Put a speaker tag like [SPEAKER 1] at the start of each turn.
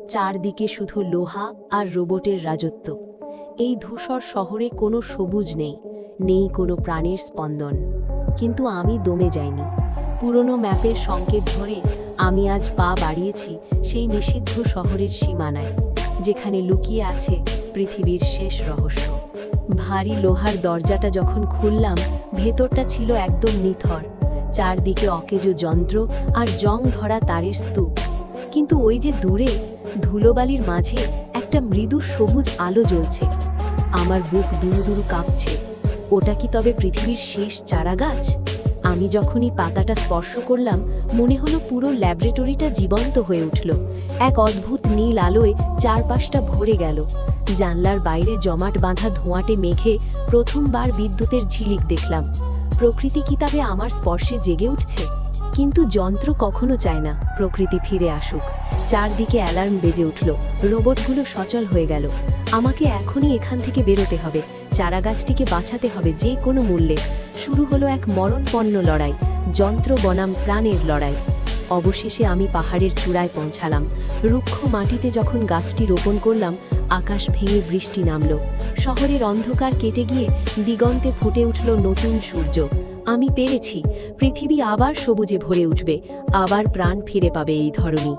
[SPEAKER 1] চারদিকে শুধু লোহা আর রোবটের রাজত্ব। এই ধূসর শহরে কোনো সবুজ নেই, নেই কোনো প্রাণের স্পন্দন। কিন্তু আমি দমে যাইনি। পুরনো ম্যাপের সংকেত ধরে আমি আজ পা বাড়িয়েছি সেই নিষিদ্ধ শহরের সীমানায়, যেখানে লুকিয়ে আছে পৃথিবীর শেষ রহস্য। ভারী লোহার দরজাটা যখন খুললাম, ভেতরটা ছিল একদম নিথর। চারদিকে অকেজো যন্ত্র আর জং ধরা তারের স্তূপ। কিন্তু ওই যে দূরে ধুলোবালির মাঝে একটা মৃদু সবুজ আলো জ্বলছে। আমার বুক দুরু দুরু কাঁপছে। ওটা কি তবে পৃথিবীর শেষ চারাগাছ? আমি যখনই পাতাটা স্পর্শ করলাম, মনে হলো পুরো ল্যাবরেটরিটা জীবন্ত হয়ে উঠল। এক অদ্ভুত নীল আলোয় চারপাশটা ভরে গেল। জানলার বাইরে জমাট বাঁধা ধোঁয়াটে মেঘে প্রথমবার বিদ্যুতের ঝিলিক দেখলাম। প্রকৃতি কি তবে আমার স্পর্শে জেগে উঠছে? কিন্তু যন্ত্র কখনো চায় না প্রকৃতি ফিরে আসুক। চারদিকে অ্যালার্ম বেজে উঠল, রোবটগুলো সচল হয়ে গেল। আমাকে এখনই এখান থেকে বেরোতে হবে, চারাগাছটিকে বাঁচাতে হবে যে কোনো মূল্যে। শুরু হলো এক মরণপন্ন লড়াই, যন্ত্র বনাম প্রাণের লড়াই। অবশেষে আমি পাহাড়ের চূড়ায় পৌঁছালাম। রুক্ষ মাটিতে যখন গাছটি রোপণ করলাম, আকাশ ভেঙে বৃষ্টি নামল। শহরের অন্ধকার কেটে গিয়ে দিগন্তে ফুটে উঠল নতুন সূর্য। আমি পেরেছি, পৃথিবী আবার সবুজে ভরে উঠবে, আবার প্রাণ ফিরে পাবে এই ধরনী।